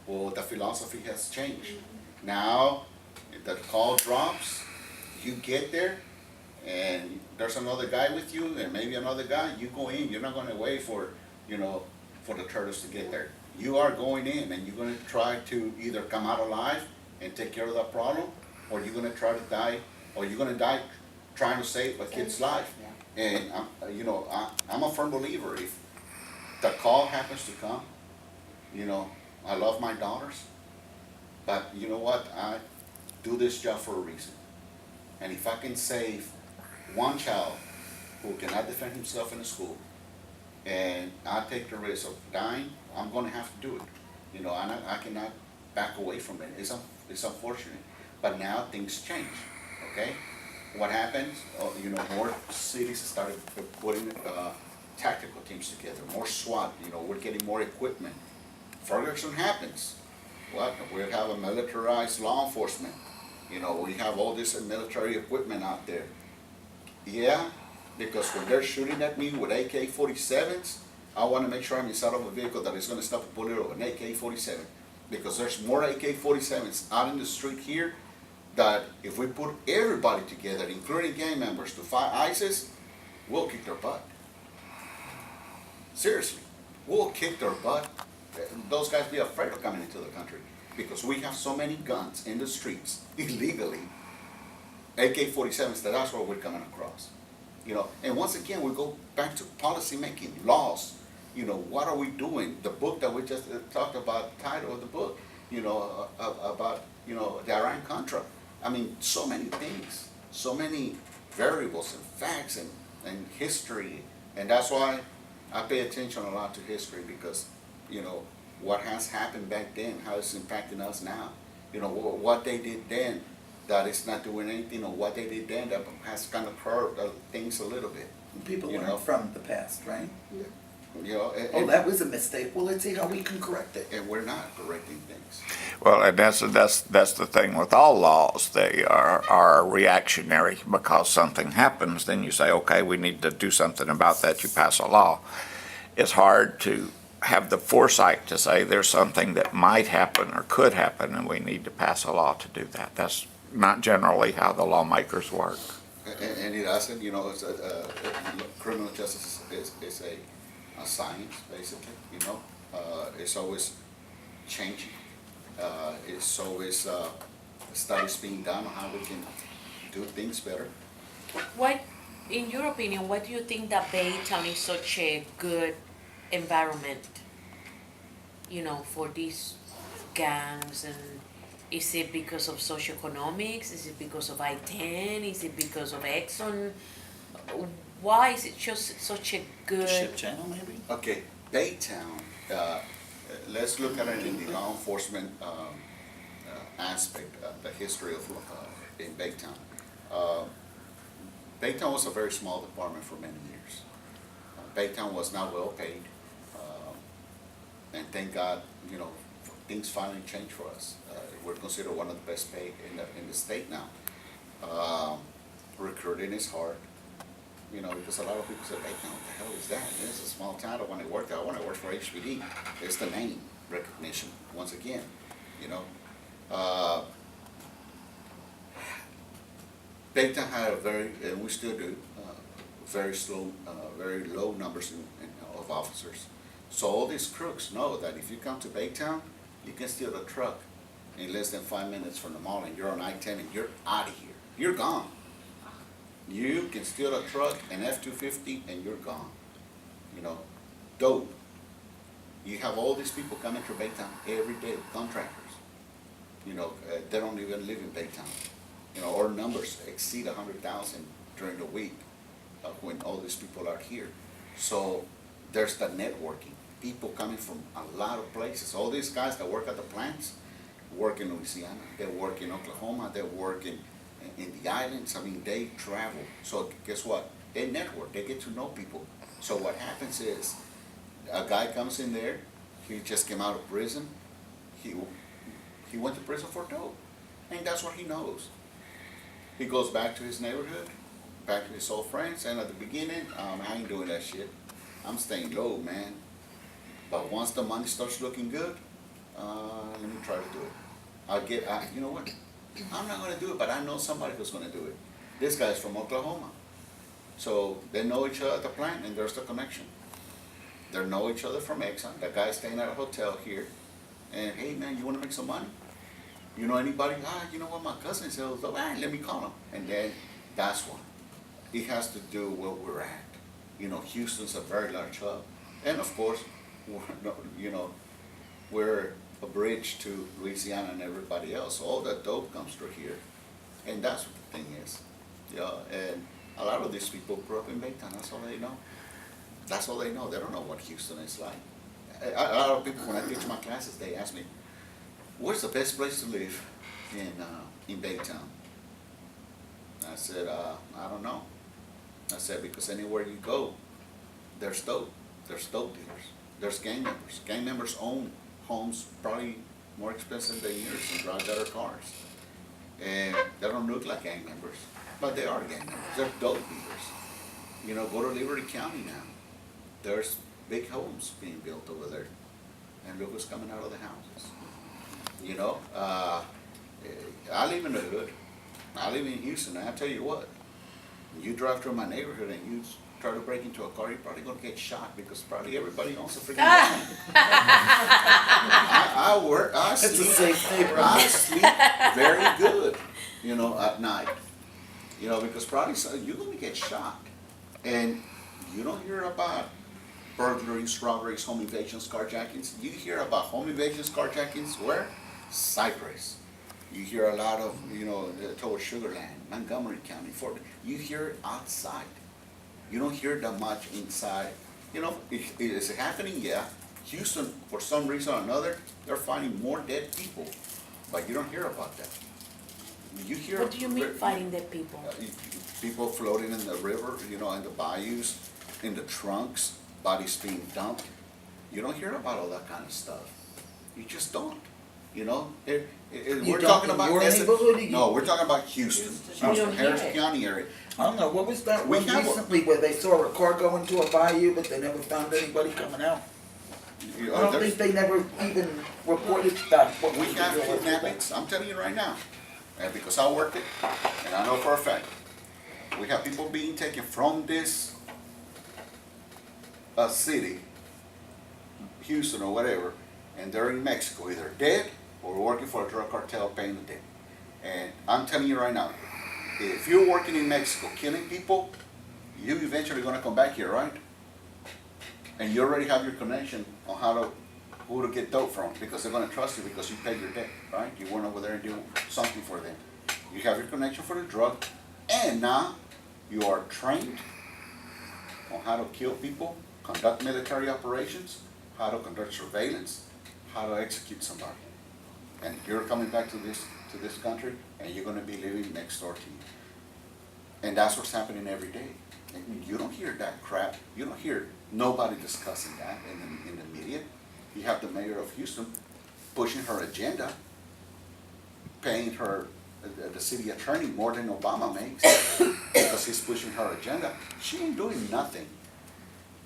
Well, the philosophy has changed. Now, if the call drops, you get there, and there's another guy with you, and maybe another guy, you go in, you're not gonna wait for, you know, for the turtles to get there. You are going in, and you're gonna try to either come out alive and take care of that problem, or you're gonna try to die, or you're gonna die trying to save a kid's life. And, you know, I'm a firm believer, if the call happens to come, you know, I love my daughters, but you know what, I do this job for a reason. And if I can save one child who cannot defend himself in the school, and I take the risk of dying, I'm gonna have to do it. You know, I cannot back away from it. It's unfortunate, but now things change, okay? What happens, you know, more cities started putting tactical teams together, more SWAT, you know, we're getting more equipment. Ferguson happens. What? We have a militarized law enforcement. You know, we have all this military equipment out there. Yeah, because when they're shooting at me with AK-47s, I want to make sure I'm inside of a vehicle that is going to stop a bullet of an AK-47. Because there's more AK-47s out in the street here that if we put everybody together, including gang members, to fight ISIS, we'll kick their butt. Seriously, we'll kick their butt. Those guys be afraid of coming into the country because we have so many guns in the streets illegally. AK-47s, that's what we're coming across. You know, and once again, we go back to policy making, laws. You know, what are we doing? The book that we just talked about, the title of the book, you know, about, you know, the Iran-Contra. I mean, so many things, so many variables and facts and history. And that's why I pay attention a lot to history because, you know, what has happened back then, how it's impacting us now. You know, what they did then that is not doing anything, or what they did then that has kind of curved things a little bit. People You learn know. from the past, right? You know, Oh, that was a mistake. Well, let's see how we can correct it. and we're not correcting things. Well, and that's the thing with all laws. They are reactionary because something happens, then you say, okay, we need to do something about that. You pass a law. It's hard to have the foresight to say there's something that might happen or could happen, and we need to pass a law to do that. That's not generally how the lawmakers work. And it doesn't, you know, it's criminal justice is a science, basically, you know. It's always changing. It's always studies being done on how we can do things better. What, in your opinion, what do you think that Baytown is such a good environment, you know, for these gangs and Is it because of socioeconomics? Is it because of I-10? Is it because of Exxon? Why is it just such a good? Ship channel, maybe? Okay, Baytown, let's look at it in the law enforcement aspect, the history of in Baytown. Baytown was a very small department for many years. Baytown was not well paid, and thank God, you know, things finally changed for us. We're considered one of the best paid in the state now. Recruiting is hard. You know, because a lot of people say, Baytown, what the hell is that? It's a small town, I don't want to work there, I want to work for HPD. It's the name recognition, once again, you know. Baytown had a very, and we still do, very slow, very low numbers of officers. So all these crooks know that if you come to Baytown, you can steal a truck in less than 5 minutes from the mall, and you're on I-10 and you're out of here. You're gone. You can steal a truck, an F-250, and you're gone. You know, dope. You have all these people coming to Baytown every day, contractors. You know, they don't even live in Baytown. You know, our numbers exceed 100,000 during the week when all these people are here. So there's the networking. People coming from a lot of places. All these guys that work at the plants work in Louisiana. They work in Oklahoma. They work in the islands. I mean, they travel. So guess what? They network. They get to know people. So what happens is a guy comes in there. He just came out of prison. He went to prison for dope. And that's what he knows. He goes back to his neighborhood, back to his old friends. And at the beginning, I ain't doing that shit. I'm staying low, man. But once the money starts looking good, let me try to do it. You know what? I'm not gonna do it, but I know somebody who's gonna do it. This guy's from Oklahoma. So they know each other at the plant, and there's the connection. They know each other from Exxon. The guy's staying at a hotel here. And hey man, you wanna make some money? You know anybody? You know what, my cousin sells dope. Let me call him. And then that's one. It has to do where we're at. You know, Houston's a very large hub. And of course, we're a bridge to Louisiana and everybody else. All that dope comes through here. And that's what the thing is. Yeah, and a lot of these people grew up in Baytown. That's all they know. That's all they know. They don't know what Houston is like. A lot of people, when I teach my classes, they ask me, where's the best place to live in Baytown? I said, I don't know. I said, because anywhere you go, there's dope. There's dope dealers. There's gang members. Gang members own homes probably more expensive than yours and drive better cars. And they don't look like gang members, but they are gang members. They're dope dealers. You know, go to Liberty County now. There's big homes being built over there. And look what's coming out of the houses. You know, I live in the hood. I live in Houston, and I tell you what, you drive through my neighborhood and you try to break into a car, you're probably going to get shot because probably everybody owns a freaking gun. I It's a sleep, safe neighborhood. I sleep very good, you know, at night. You know, because probably you're going to get shot. And you don't hear about burglaries, robberies, home invasions, carjackings. You hear about home invasions, carjackings, where? Cypress. You hear a lot of, you know, towards Sugar Land, Montgomery County, Fort. You hear it outside. You don't hear that much inside. You know, is it happening? Yeah. Houston, for some reason or another, they're finding more dead people, but you don't hear about that. You hear. What do you mean finding dead people? People floating in the river, you know, in the bayous, in the trunks, bodies being dumped. You don't hear about all that kind of stuff. You just don't. You know, we're talking about your neighborhood? No, we're talking about Houston, You don't hear Harris it. County area. I don't know, what was that We one have a- recently where they saw a car go into a bayou, but they never found anybody coming out? You I know, don't there's- think they never even reported that. What we was the have deal with that? kidnappings. I'm telling you right now, and because I worked it, and I know for a fact, we have people being taken from this city, Houston or whatever, and they're in Mexico, either dead or working for a drug cartel paying the debt. And I'm telling you right now, if you're working in Mexico killing people, you eventually gonna come back here, right? And you already have your connection on how to who to get dope from, because they're gonna trust you because you paid your debt, right? You went over there and did something for them. You have your connection for the drug, and now you are trained on how to kill people, conduct military operations, how to conduct surveillance, how to execute somebody. And you're coming back to this country, and you're gonna be living next door to you. And that's what's happening every day. And you don't hear that crap. You don't hear nobody discussing that in the media. You have the mayor of Houston pushing her agenda, paying her, the city attorney more than Obama makes, because he's pushing her agenda. She ain't doing nothing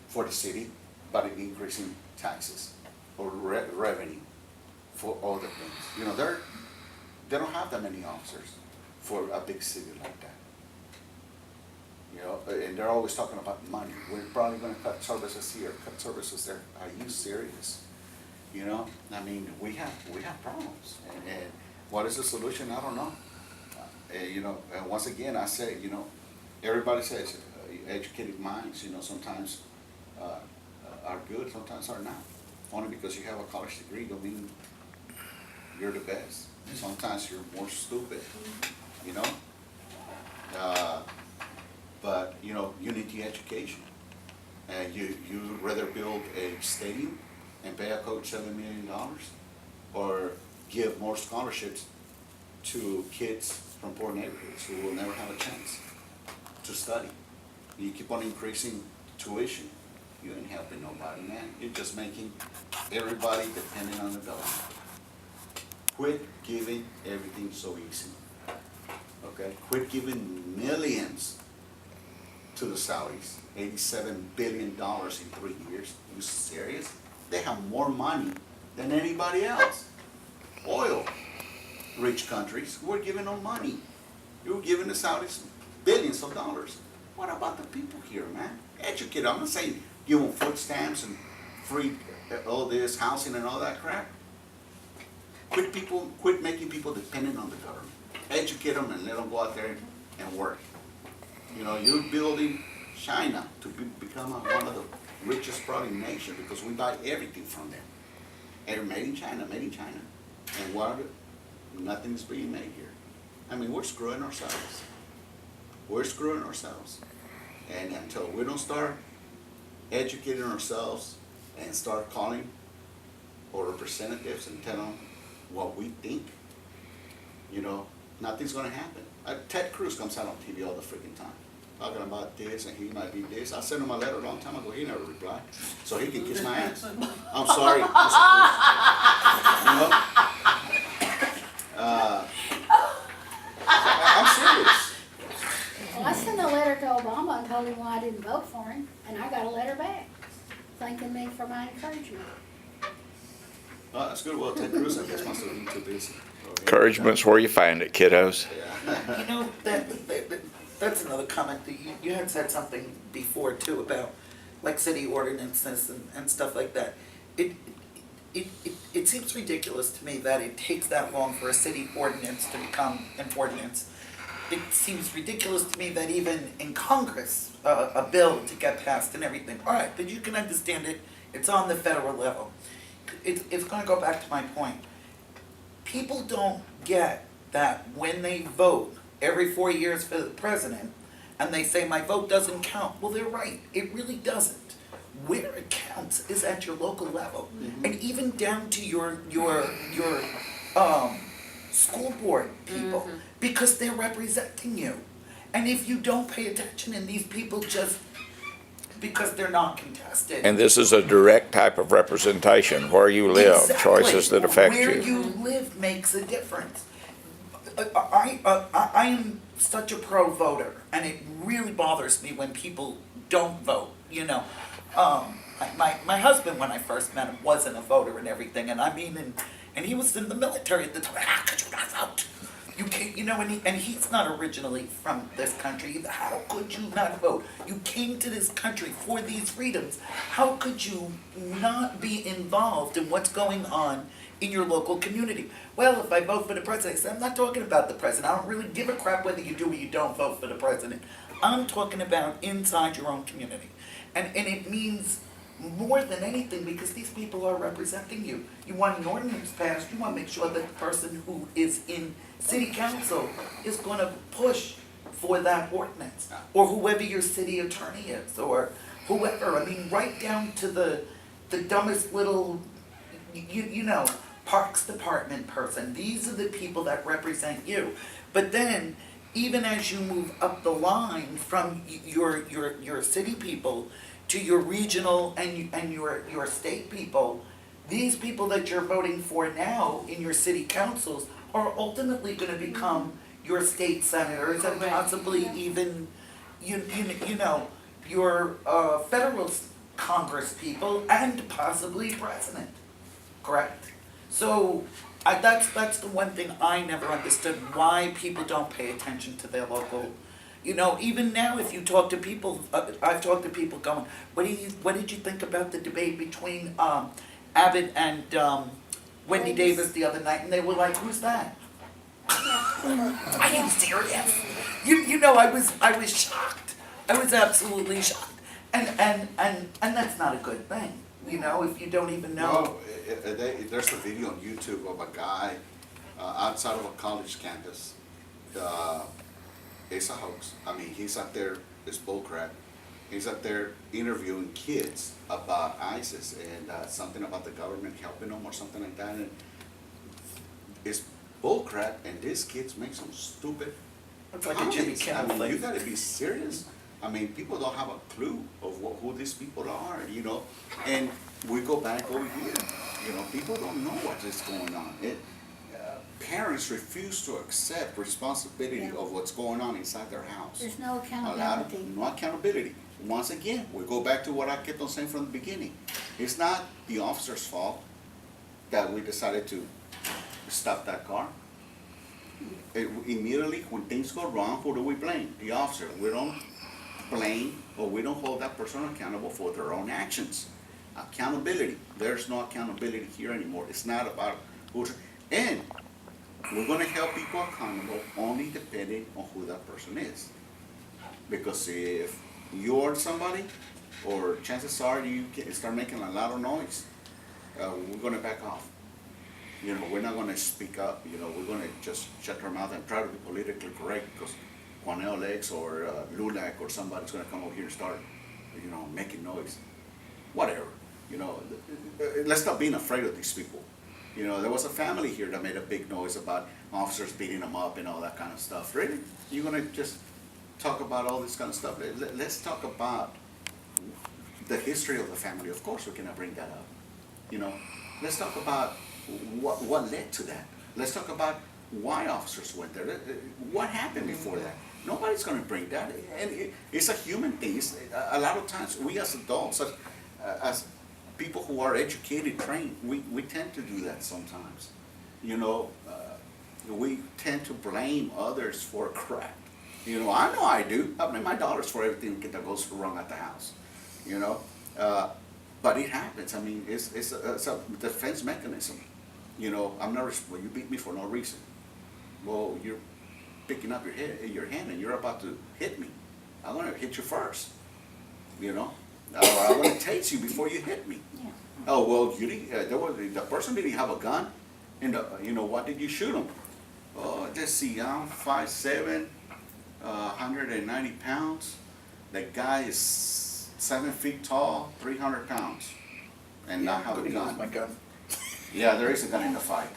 for the city but increasing taxes or revenue for other things. You know, they don't have that many officers for a big city like that. You know, and they're always talking about money. We're probably gonna cut services here, cut services there. Are you serious? You know, I mean, we have problems, and what is the solution? I don't know. You know, and once again, I say, you know, everybody says educated minds, you know, sometimes are good, sometimes are not. Only because you have a college degree don't mean you're the best. Sometimes you're more stupid, you know. But you know, you need the education, and you rather build a stadium and pay a coach $7 million, or give more scholarships to kids from poor neighborhoods who will never have a chance to study. You keep on increasing tuition, you ain't helping nobody, man. You're just making everybody dependent on the government. Quit giving everything so easy, okay? Quit giving millions to the Saudis, $87 billion in 3 years. Are you serious? They have more money than anybody else. Oil, rich countries, we're giving them money. You're giving the Saudis billions of dollars. What about the people here, man? Educate them. I'm not saying give them food stamps and free all this housing and all that crap. Quit making people dependent on the government. Educate them and let them go out there and work. You know, you're building China to become one of the richest probably nation, because we buy everything from them. And made in China, made in China. And nothing's being made here. I mean, we're screwing ourselves. We're screwing ourselves. And until we don't start educating ourselves and start calling our representatives and tell them what we think, you know, nothing's gonna happen. Ted Cruz comes out on TV all the freaking time, talking about this and he might be this. I sent him a letter a long time ago, he never replied. So he can kiss my ass. I'm sorry, Mr. Cruz. You know? I'm serious. Well, I sent a letter to Obama and told him why I didn't vote for him, and I got a letter back thanking me for my encouragement. That's good. Well, Ted Cruz, I guess, must have been too busy. Encouragement's where you find it, kiddos. Yeah. You know, that's another comment, that you had said something before too about like city ordinances and stuff like that. It seems ridiculous to me that it takes that long for a city ordinance to become an ordinance. It seems ridiculous to me that even in Congress, a bill to get passed and everything, all right, but you can understand it, it's on the federal level. It's gonna go back to my point. People don't get that when they vote every 4 years for the president, and they say my vote doesn't count, well, they're right, it really doesn't. Where it counts is at your local level, and even down to your school board people, because they're representing you. And if you don't pay attention, and these people just, because they're not contested. And this is a direct type of representation, where you live, Exactly. choices that affect Where you. you live makes a difference. I am such a pro voter, and it really bothers me when people don't vote, you know. My husband, when I first met him, wasn't a voter and everything, and I mean, and he was in the military at the time. How could you not vote? You can't, you know, and he's not originally from this country either. How could you not vote? You came to this country for these freedoms. How could you not be involved in what's going on in your local community? Well, if I vote for the president, I said, I'm not talking about the president. I don't really give a crap whether you do or you don't vote for the president. I'm talking about inside your own community. And it means more than anything, because these people are representing you. You want an ordinance passed, you wanna make sure that the person who is in city council is gonna push for that ordinance. Or whoever your city attorney is, or whoever, I mean, right down to the dumbest little, you know, Parks Department person. These are the people that represent you. But then, even as you move up the line from your city people to your regional and your state people, these people that you're voting for now in your city councils are ultimately gonna become your state senators and possibly even, you know, your federal Congress people and possibly president, correct? So, that's the one thing I never understood, why people don't pay attention to their local, you know, even now if you talk to people, I've talked to people going, what did you think about the debate between, Abbott and, Wendy Davis the other night, and they were like, who's that? Are you serious? You know, I was shocked, I was absolutely shocked, and that's not a good thing, you know, if you don't even know. Well, there's a video on YouTube of a guy outside of a college campus. It's a hoax. I mean, he's out there, it's bullcrap. He's out there interviewing kids about ISIS and something about the government helping them or something like that. And it's bullcrap, and these kids make some stupid It's like a Jimmy comments. Kimmel I mean, you thing. gotta be serious. I mean, people don't have a clue of who these people are, you know? And we go back over here, you know, people don't know what is going on. Parents refuse to accept responsibility Yeah. of what's going on inside their house. There's no A lot accountability. of, no accountability. Once again, we go back to what I kept on saying from the beginning. It's not the officer's fault that we decided to stop that car. Immediately, when things go wrong, who do we blame? The officer. We don't blame, or we don't hold that person accountable for their own actions. Accountability. There's no accountability here anymore. It's not about who's, and we're gonna help people accountable only depending on who that person is. Because if you're somebody, or chances are you can start making a lot of noise, we're gonna back off. You know, we're not gonna speak up, you know, we're gonna just shut our mouth and try to be politically correct, because Juan X or Lulac or somebody's gonna come over here and start, you know, making noise. Whatever, you know, let's stop being afraid of these people. You know, there was a family here that made a big noise about officers beating them up and all that kind of stuff. Really? You're gonna just talk about all this kind of stuff? Let's talk about the history of the family. Of course we cannot bring that up. You know, let's talk about what led to that. Let's talk about why officers went there. What happened before that? Nobody's gonna bring that. And it's a human thing. A lot of times we as adults, as people who are educated, trained, we tend to do that sometimes. You know, we tend to blame others for crap. You know I do. I blame my daughters for everything that goes wrong at the house. You know, but it happens. I mean, it's a defense mechanism. You know, I'm not. Well, you beat me for no reason. Well, you're picking up your hand and you're about to hit me. I'm gonna hit you first. You know, or I want to tase you before you hit me. Yeah. Oh well, the person didn't have a gun, and you know, what did you shoot him? Oh, let's see, I'm 5'7", 190 pounds. That guy is 7 feet tall, 300 pounds, and not have a Good, gun. my gun. Yeah, there is a gun in the fight,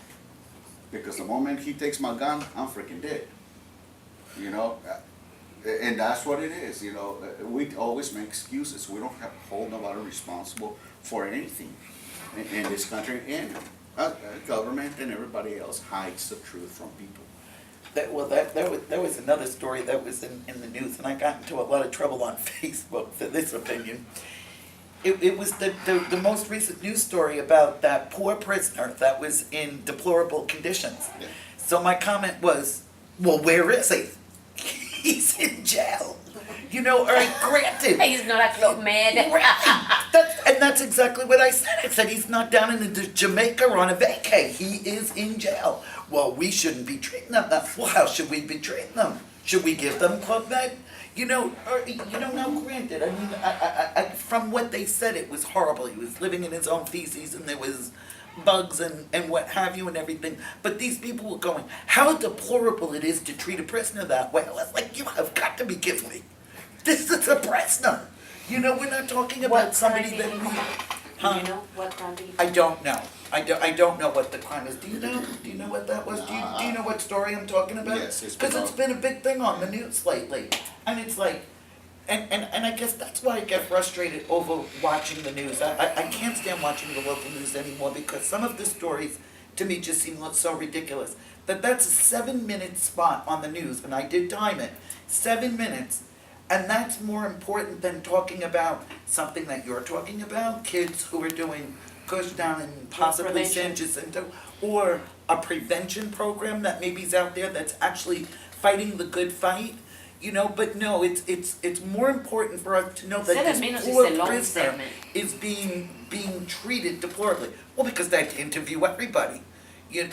because the moment he takes my gun, I'm freaking dead. You know, and that's what it is. You know, we always make excuses. We don't hold nobody responsible for anything in this country, and government and everybody else hides the truth from people. There was another story that was in the news, and I got into a lot of trouble on Facebook for this opinion. It was the most recent news story about that poor prisoner that was in deplorable conditions. Yeah. So my comment was, well, where is he? He's in jail. You know, all right, granted. He's not a club man. And that's exactly what I said. I said he's not down in Jamaica on a vacay. He is in jail. Well, we shouldn't be treating them that. Well, how should we be treating them? Should we give them Club Med? You know, now granted, I mean, from what they said, it was horrible. He was living in his own feces and there was bugs and what have you and everything. But these people were going, how deplorable it is to treat a prisoner that way. I was like, you have got to be kidding me. This is a prisoner. You know, we're not talking about What somebody crime that did he we, commit? Do huh? you know what crime did he I commit? don't know. I don't know what the crime is. Do you know? Do you know what that was? Do you know what story I'm talking about? Yes, it's Because it's about- been a big thing on the news lately. And it's like, and I guess that's why I get frustrated over watching the news. I can't stand watching the local news anymore because some of the stories to me just seem so ridiculous. That's a 7-minute spot on the news, and I did time it, 7 minutes. And that's more important than talking about something that you're talking about, kids who are doing push down and possibly San Prevention. Jacinto, or a prevention program that maybe's out there that's actually fighting the good fight, you know, but no, it's more important for us to know that 7 this minutes is poor a long prisoner segment. is being treated deplorably. Well, because they have to interview everybody. You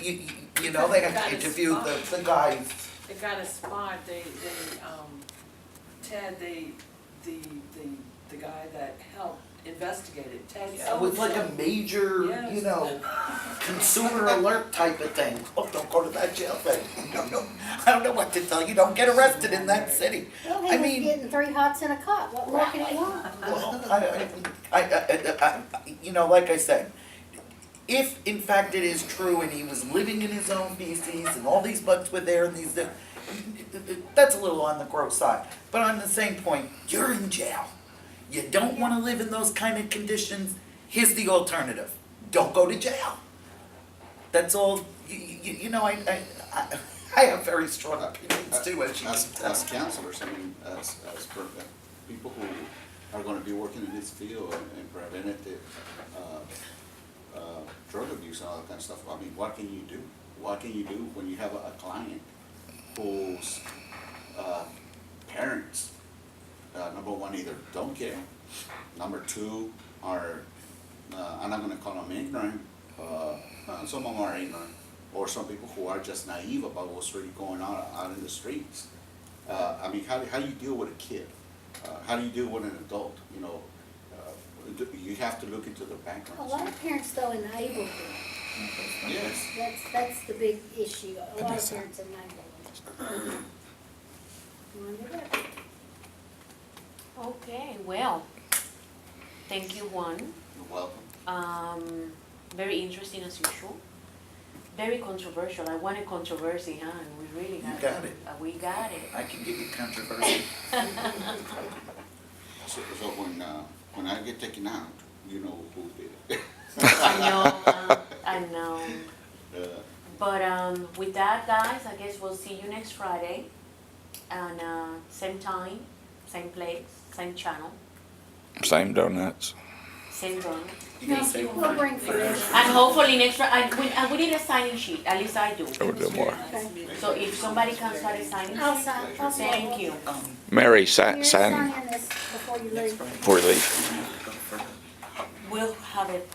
know, they have to interview the guys. They got a spot, Ted, the guy that helped investigate it, Ted. Yeah, it was like a major, Yes. you know, consumer alert type of thing. Oh, don't go to that jail thing. I don't know what to tell you. Don't get arrested in that city. Well, I he was mean, getting 3 hots and a cot, what more can he want? well, you know, like I said, if in fact it is true and he was living in his own feces and all these bugs were there and that's a little on the gross side. But on the same point, you're in jail. You don't want to live in those kind of conditions. Here's the alternative. Don't go to jail. That's all. You know, I have very strong opinions too, as you can tell. As counselors, I mean, as people who are gonna be working in this field and preventative, drug abuse and all that kind of stuff, I mean, what can you do? What can you do when you have a client whose, parents, number one, either don't care, number two, are, I'm not gonna call them ignorant, some of them are ignorant, or some people who are just naive about what's really going on out in the streets. I mean, how do you deal with a kid? How do you deal with an adult, you know? You have to look into the A background. lot of parents though enable them. Yes. That's the big issue, a lot of parents enable them. Wonder that. Okay, well, thank you, Juan. You're welcome. Very interesting as usual. Very controversial. I wanted controversy, huh? And we really You got got it. We got it. I can give you controversy. So when I get taken out, you know who did it. I know. But with that, guys, I guess we'll see you next Friday. And same time, same place, same channel, Same donuts. same run. You gonna say We'll bring food. And hopefully next Friday, we need a signing sheet, at least I do. We'll do more. So if somebody can start a signing I'll sheet, sign, thank you. Mary, You're sign signing this before you leave. before you leave. Friday, go further. We'll have it